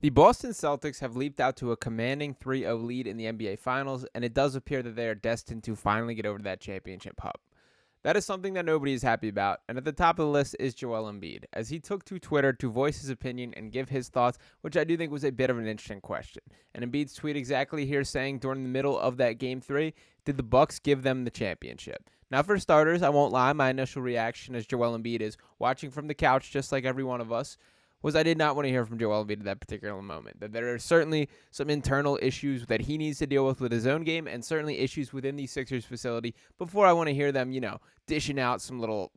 The Boston Celtics have leaped out to a commanding 3-0 lead in the NBA Finals, and it does appear that they are destined to finally get over that championship hump. That is something that nobody is happy about, and at the top of the list is Joel Embiid, as he took to Twitter to voice his opinion and give his thoughts, which I do think was a bit of an interesting question. And Embiid's tweet exactly here saying during the middle of that Game 3, did the Bucks give them the championship? Now, for starters, I won't lie, my initial reaction as Joel Embiid is watching from the couch just like every one of us, was I did not want to hear from Joel Embiid at that particular moment. That there are certainly some internal issues that he needs to deal with his own game, and certainly issues within the Sixers facility before I want to hear them, dishing out some little,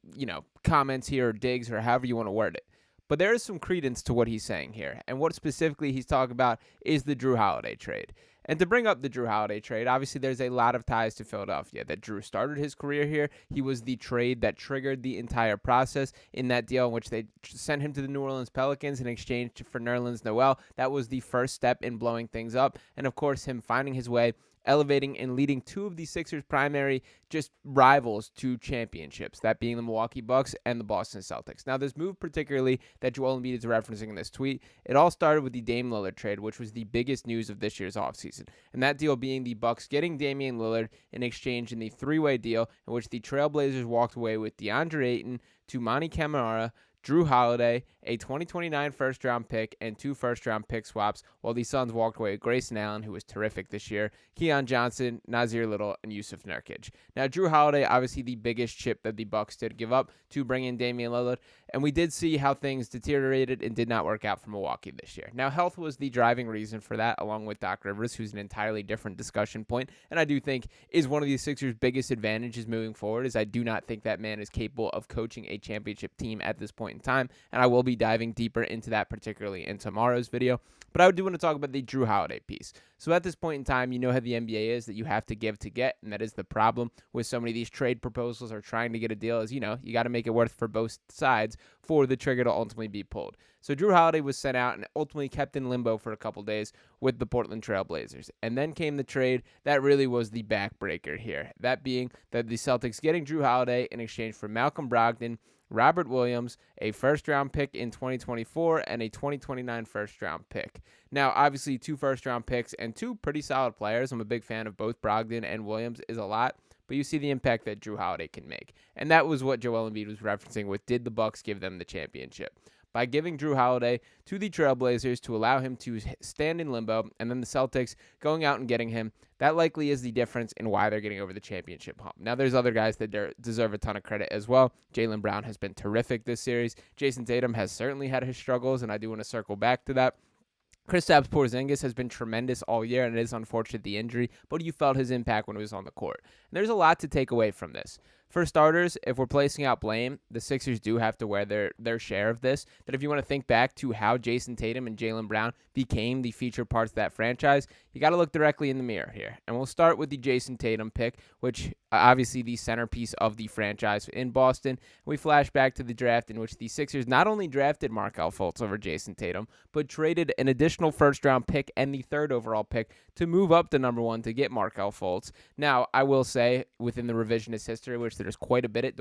comments here or digs or however you want to word it. But there is some credence to what he's saying here, and what specifically he's talking about is the Drew Holiday trade. And to bring up the Drew Holiday trade, obviously there's a lot of ties to Philadelphia. That Drew started his career here. He was the trade that triggered the entire process in that deal in which they sent him to the New Orleans Pelicans in exchange for Nerlens Noel. That was the first step in blowing things up. And of course, him finding his way, elevating and leading two of the Sixers' primary just rivals to championships, that being the Milwaukee Bucks and the Boston Celtics. Now, this move particularly that Joel Embiid is referencing in this tweet, it all started with the Dame Lillard trade, which was the biggest news of this year's offseason. And that deal being the Bucks getting Damian Lillard in exchange in the three-way deal in which the Trailblazers walked away with DeAndre Ayton, Toumani Camara, Drew Holiday, a 2029 first-round pick, and two first-round pick swaps, while the Suns walked away with Grayson Allen, who was terrific this year, Keon Johnson, Nazir Little, and Yusuf Nurkic. Now, Drew Holiday, obviously the biggest chip that the Bucks did give up to bring in Damian Lillard, and we did see how things deteriorated and did not work out for Milwaukee this year. Now, health was the driving reason for that, along with Doc Rivers, who's an entirely different discussion point, and I do think is one of the Sixers' biggest advantages moving forward, is I do not think that man is capable of coaching a championship team at this point in time, and I will be diving deeper into that, particularly in tomorrow's video. But I do want to talk about the Drew Holiday piece. So at this point in time, you know how the NBA is, that you have to give to get, and that is the problem with so many of these trade proposals or trying to get a deal is, you got to make it worth for both sides for the trigger to ultimately be pulled. So Drew Holiday was sent out and ultimately kept in limbo for a couple days with the Portland Trailblazers. And then came the trade that really was the backbreaker here. That being that the Celtics getting Drew Holiday in exchange for Malcolm Brogdon, Robert Williams, a first-round pick in 2024, and a 2029 first-round pick. Now, obviously, two first-round picks and two pretty solid players. I'm a big fan of both Brogdon and Williams is a lot, but you see the impact that Drew Holiday can make. And that was what Joel Embiid was referencing with, did the Bucks give them the championship? By giving Drew Holiday to the Trailblazers to allow him to stand in limbo, and then the Celtics going out and getting him, that likely is the difference in why they're getting over the championship hump. Now, there's other guys that deserve a ton of credit as well. Jaylen Brown has been terrific this series. Jason Tatum has certainly had his struggles, and I do want to circle back to that. Kristaps Porzingis has been tremendous all year, and it is unfortunate the injury, but you felt his impact when he was on the court. And there's a lot to take away from this. For starters, if we're placing out blame, the Sixers do have to wear their share of this. That if you want to think back to how Jason Tatum and Jaylen Brown became the featured parts of that franchise, you got to look directly in the mirror here. And we'll start with the Jason Tatum pick, which obviously the centerpiece of the franchise in Boston. We flash back to the draft in which the Sixers not only drafted Markelle Fultz over Jason Tatum, but traded an additional first-round pick and the third overall pick to move up to number one to get Markelle Fultz. Now, I will say, within the revisionist history, which there's quite a bit of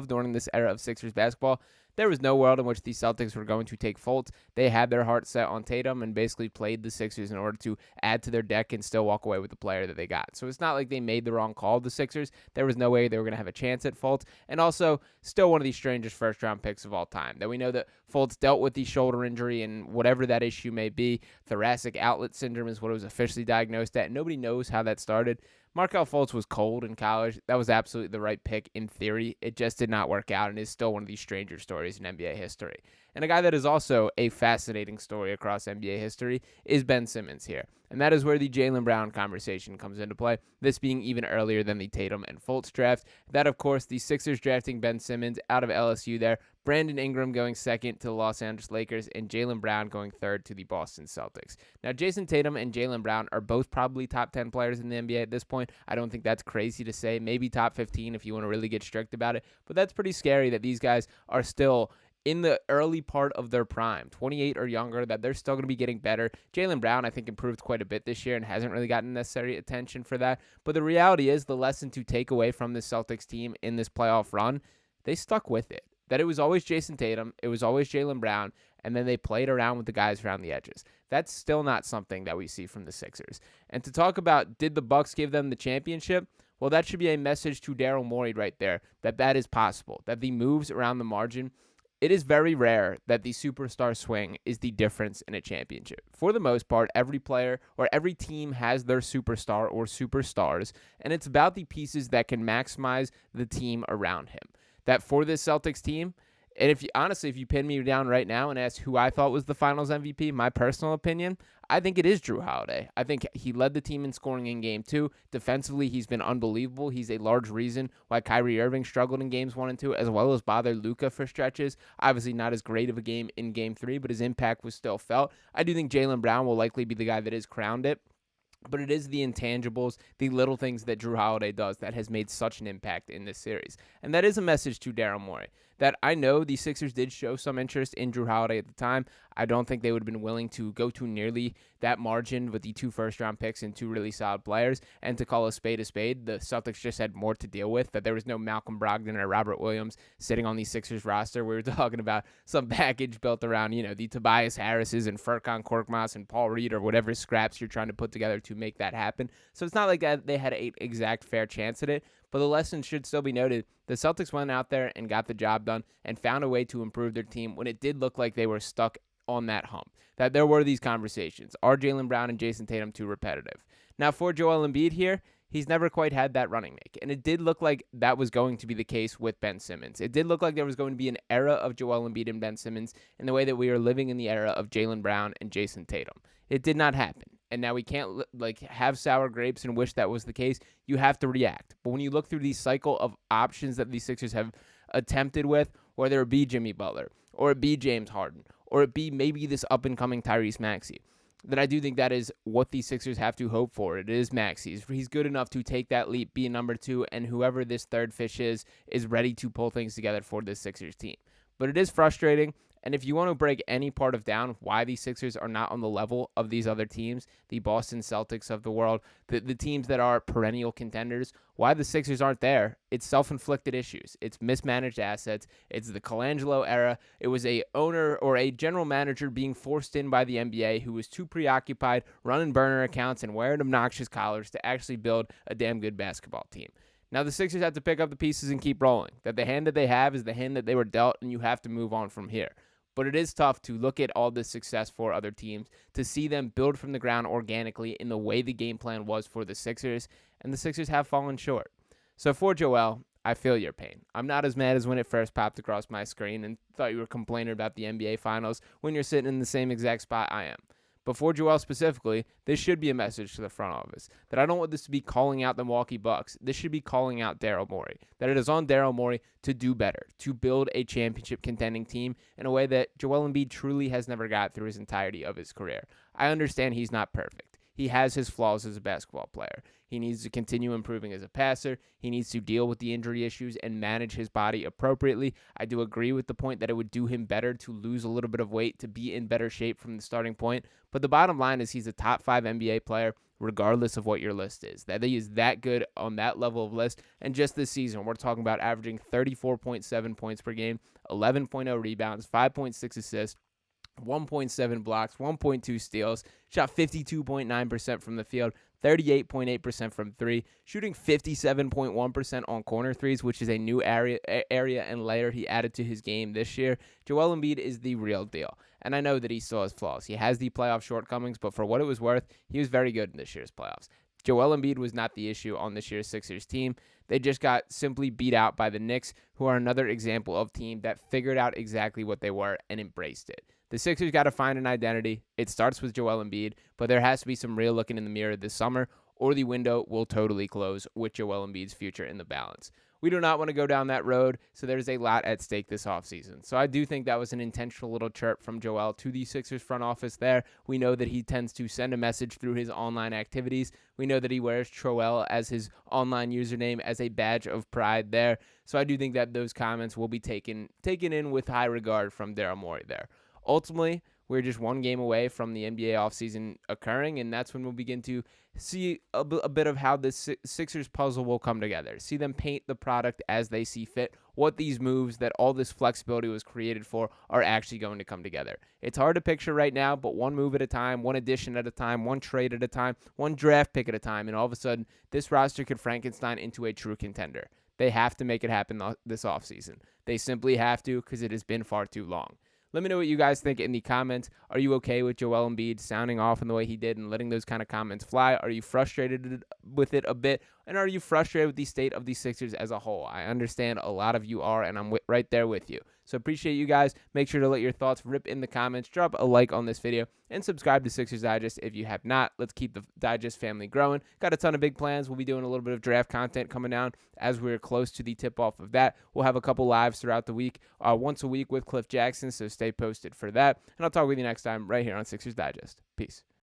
during this era of Sixers basketball, there was no world in which the Celtics were going to take Fultz. They had their heart set on Tatum and basically played the Sixers in order to add to their deck and still walk away with the player that they got. So it's not like they made the wrong call, the Sixers. There was no way they were going to have a chance at Fultz. And also, still one of the strangest first-round picks of all time. That we know that Fultz dealt with the shoulder injury and whatever that issue may be. Thoracic outlet syndrome is what it was officially diagnosed at. Nobody knows how that started. Markelle Fultz was cold in college. That was absolutely the right pick in theory. It just did not work out and is still one of the stranger stories in NBA history. And a guy that is also a fascinating story across NBA history is Ben Simmons here. And that is where the Jaylen Brown conversation comes into play, this being even earlier than the Tatum and Fultz draft. That, of course, the Sixers drafting Ben Simmons out of LSU there, Brandon Ingram going second to the Los Angeles Lakers, and Jaylen Brown going third to the Boston Celtics. Now, Jason Tatum and Jaylen Brown are both probably top 10 players in the NBA at this point. I don't think that's crazy to say. Maybe top 15 if you want to really get strict about it. But that's pretty scary that these guys are still in the early part of their prime, 28 or younger, that they're still going to be getting better. Jaylen Brown, I think, improved quite a bit this year and hasn't really gotten necessary attention for that. But the reality is, the lesson to take away from this Celtics team in this playoff run, they stuck with it. That it was always Jason Tatum, it was always Jaylen Brown, and then they played around with the guys around the edges. That's still not something that we see from the Sixers. And to talk about, did the Bucks give them the championship? Well, that should be a message to Daryl Morey right there, that is possible, that the moves around the margin, it is very rare that the superstar swing is the difference in a championship. For the most part, every player or every team has their superstar or superstars, and it's about the pieces that can maximize the team around him. That for this Celtics team, and if you pin me down right now and ask who I thought was the Finals MVP, my personal opinion, I think it is Jrue Holiday. I think he led the team in scoring in Game 2. Defensively, he's been unbelievable. He's a large reason why Kyrie Irving struggled in Games 1 and 2, as well as bothered Luka for stretches. Obviously, not as great of a game in Game 3, but his impact was still felt. I do think Jaylen Brown will likely be the guy that is crowned it. But it is the intangibles, the little things that Jrue Holiday does that has made such an impact in this series. And that is a message to Daryl Morey, that I know the Sixers did show some interest in Jrue Holiday at the time. I don't think they would have been willing to go to nearly that margin with the 2 first-round picks and 2 really solid players. And to call a spade, the Celtics just had more to deal with, that there was no Malcolm Brogdon or Robert Williams sitting on the Sixers roster. We were talking about some package built around, the Tobias Harrises and Furkan Korkmaz and Paul Reed or whatever scraps you're trying to put together to make that happen. So it's not like they had an exact fair chance at it, but the lesson should still be noted. The Celtics went out there and got the job done and found a way to improve their team when it did look like they were stuck on that hump, that there were these conversations. Are Jaylen Brown and Jason Tatum too repetitive? Now, for Joel Embiid here, he's never quite had that running mate, and it did look like that was going to be the case with Ben Simmons. It did look like there was going to be an era of Joel Embiid and Ben Simmons in the way that we are living in the era of Jaylen Brown and Jason Tatum. It did not happen. And now we can't have sour grapes and wish that was the case. You have to react. But when you look through the cycle of options that the Sixers have attempted with, whether it be Jimmy Butler or it be James Harden or it be maybe this up-and-coming Tyrese Maxey, then I do think that is what the Sixers have to hope for. It is Maxey. He's good enough to take that leap, be a number 2, and whoever this third fish is ready to pull things together for this Sixers team. But it is frustrating. And if you want to break any part of down why the Sixers are not on the level of these other teams, the Boston Celtics of the world, the teams that are perennial contenders, why the Sixers aren't there, it's self-inflicted issues. It's mismanaged assets. It's the Colangelo era. It was a owner or a general manager being forced in by the NBA who was too preoccupied running burner accounts and wearing obnoxious collars to actually build a damn good basketball team. Now, the Sixers have to pick up the pieces and keep rolling. That the hand that they have is the hand that they were dealt, and you have to move on from here. But it is tough to look at all this success for other teams, to see them build from the ground organically in the way the game plan was for the Sixers, and the Sixers have fallen short. So for Joel, I feel your pain. I'm not as mad as when it first popped across my screen and thought you were complaining about the NBA Finals when you're sitting in the same exact spot I am. But for Joel specifically, this should be a message to the front office that I don't want this to be calling out the Milwaukee Bucks. This should be calling out Daryl Morey, that it is on Daryl Morey to do better, to build a championship contending team in a way that Joel Embiid truly has never got through his entirety of his career. I understand he's not perfect. He has his flaws as a basketball player. He needs to continue improving as a passer. He needs to deal with the injury issues and manage his body appropriately. I do agree with the point that it would do him better to lose a little bit of weight, to be in better shape from the starting point. But the bottom line is he's a top 5 NBA player, regardless of what your list is. That he is that good on that level of list. And just this season, we're talking about averaging 34.7 points per game, 11.0 rebounds, 5.6 assists, 1.7 blocks, 1.2 steals, shot 52.9% from the field, 38.8% from 3, shooting 57.1% on corner threes, which is a new area and layer he added to his game this year. Joel Embiid is the real deal, and I know that he still has flaws. He has the playoff shortcomings, but for what it was worth, he was very good in this year's playoffs. Joel Embiid was not the issue on this year's Sixers team. They just got simply beat out by the Knicks, who are another example of team that figured out exactly what they were and embraced it. The Sixers got to find an identity. It starts with Joel Embiid, but there has to be some real looking in the mirror this summer, or the window will totally close with Joel Embiid's future in the balance. We do not want to go down that road, so there's a lot at stake this offseason. So I do think that was an intentional little chirp from Joel to the Sixers front office there. We know that he tends to send a message through his online activities. We know that he wears Troel as his online username as a badge of pride there. So I do think that those comments will be taken in with high regard from Daryl Morey there. Ultimately, We're just one game away from the NBA offseason occurring, and that's when we'll begin to see a bit of how this Sixers puzzle will come together. See them paint the product as they see fit, what these moves that all this flexibility was created for are actually going to come together. It's hard to picture right now, but one move at a time, one addition at a time, one trade at a time, one draft pick at a time, and all of a sudden, this roster could Frankenstein into a true contender. They have to make it happen this offseason. They simply have to, because it has been far too long. Let me know what you guys think in the comments. Are you okay with Joel Embiid sounding off in the way he did and letting those kind of comments fly? Are you frustrated with it a bit? And are you frustrated with the state of the Sixers as a whole? I understand a lot of you are, and I'm right there with you. So appreciate you guys. Make sure to let your thoughts rip in the comments. Drop a like on this video and subscribe to Sixers Digest if you have not. Let's keep the Digest family growing. Got a ton of big plans. We'll be doing a little bit of draft content coming down as we're close to the tip-off of that. We'll have a couple lives throughout the week, once a week with Cliff Jackson, so stay posted for that. And I'll talk with you next time right here on Sixers Digest. Peace.